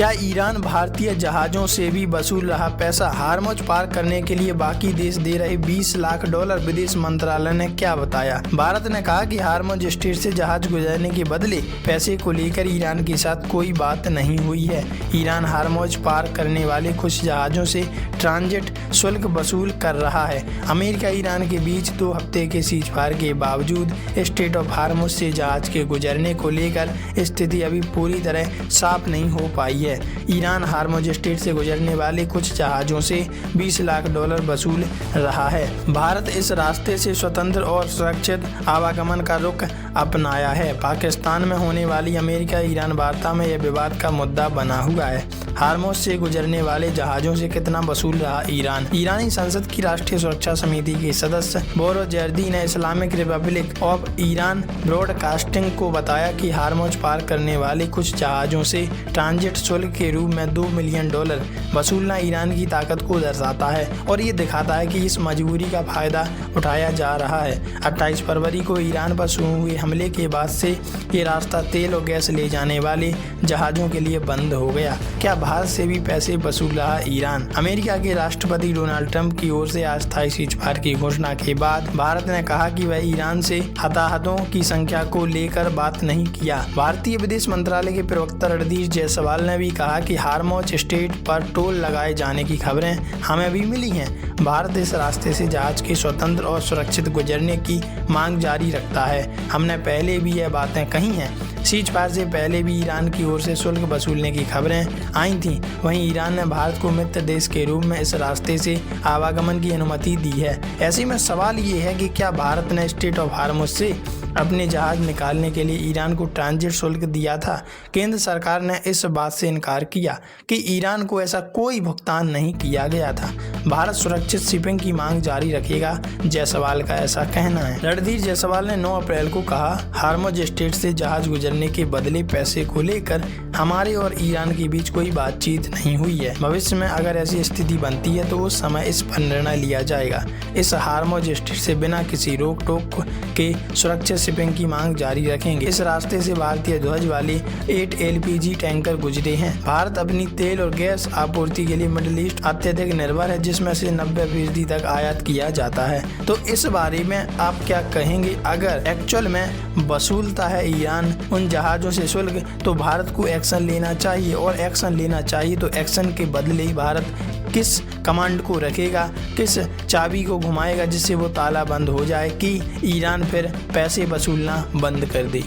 क्या ईरान भारतीय जहाजों से भी वसूल रहा पैसा? हार्मुज पार करने के लिए बाकी देश दे रहे $20 लाख। विदेश मंत्रालय ने क्या बताया? भारत ने कहा कि हार्मुज स्ट्रेट से जहाज गुजरने के बदले पैसे को लेकर ईरान के साथ कोई बात नहीं हुई है। ईरान हार्मुज पार करने वाले कुछ जहाजों से ट्रांजिट शुल्क वसूल कर रहा है। अमेरिका ईरान के बीच 2 हफ्ते के सीजफायर के बावजूद स्ट्रेट ऑफ हार्मुज से जहाज के गुजरने को लेकर स्थिति अभी पूरी तरह साफ नहीं हो पाई है। ईरान हार्मुज स्ट्रेट से गुजरने वाले कुछ जहाजों से $20 लाख वसूल रहा है। भारत इस रास्ते से स्वतंत्र और सुरक्षित आवागमन का रुख अपनाया है। पाकिस्तान में होने वाली अमेरिका ईरान वार्ता में यह विवाद का मुद्दा बना हुआ है। हार्मुज से गुजरने वाले जहाजों से कितना वसूल रहा ईरान? ईरानी संसद की राष्ट्रीय सुरक्षा समिति के सदस्य बोरोजर्दी ने Islamic Republic of Iran broadcasting को बताया कि हार्मुज पार करने वाले कुछ जहाजों से ट्रांजिट शुल्क के रूप में $2 मिलियन वसूलना ईरान की ताकत को दर्शाता है और ये दिखाता है कि इस मजबूरी का फायदा उठाया जा रहा है। 28 फरवरी को ईरान पर शुरू हुए हमले के बाद से ये रास्ता तेल और गैस ले जाने वाले जहाजों के लिए बंद हो गया। क्या भारत से भी पैसे वसूल रहा ईरान? अमेरिका के राष्ट्रपति डोनाल्ड ट्रंप की ओर से अस्थायी सीजफायर की घोषणा के बाद भारत ने कहा कि वह ईरान से हताहतों की संख्या को लेकर बात नहीं किया। भारतीय विदेश मंत्रालय के प्रवक्ता रणधीर जायसवाल ने भी कहा कि हार्मुज स्ट्रेट पर टोल लगाए जाने की खबरें हमें भी मिली हैं। भारत इस रास्ते से जहाज के स्वतंत्र और सुरक्षित गुजरने की मांग जारी रखता है। हमने पहले भी यह बातें कही हैं। सीजफायर से पहले भी ईरान की ओर से शुल्क वसूलने की खबरें आई थीं। वहीं ईरान ने भारत को मित्र देश के रूप में इस रास्ते से आवागमन की अनुमति दी है। ऐसे में सवाल ये है कि क्या भारत ने स्ट्रेट ऑफ हार्मुज से अपने जहाज निकालने के लिए ईरान को ट्रांजिट शुल्क दिया था? केंद्र सरकार ने इस बात से इनकार किया कि ईरान को ऐसा कोई भुगतान नहीं किया गया था। भारत सुरक्षित शिपिंग की मांग जारी रखेगा, जायसवाल का ऐसा कहना है। रणधीर जायसवाल ने 9 अप्रैल को कहा, हार्मुज स्ट्रेट से जहाज गुजरने के बदले पैसे को लेकर हमारे और ईरान के बीच कोई बातचीत नहीं हुई है। भविष्य में अगर ऐसी स्थिति बनती है तो उस समय इस पर निर्णय लिया जाएगा। इस हार्मुज स्ट्रेट से बिना किसी रोक टोक के सुरक्षित शिपिंग की मांग जारी रखेंगे। इस रास्ते से भारतीय ध्वज वाले 8 LPG टैंकर गुजरे हैं। भारत अपनी तेल और गैस आपूर्ति के लिए मिडिल ईस्ट अत्यधिक निर्भर है, जिसमें से 90% तक आयात किया जाता है। तो इस बारे में आप क्या कहेंगे? अगर एक्चुअल में वसूलता है ईरान उन जहाजों से शुल्क तो भारत को एक्शन लेना चाहिए, और एक्शन लेना चाहिए तो एक्शन के बदले ही भारत किस कमांड को रखेगा, किस चाबी को घुमाएगा जिससे वो ताला बंद हो जाए कि ईरान फिर पैसे वसूलना बंद कर दे।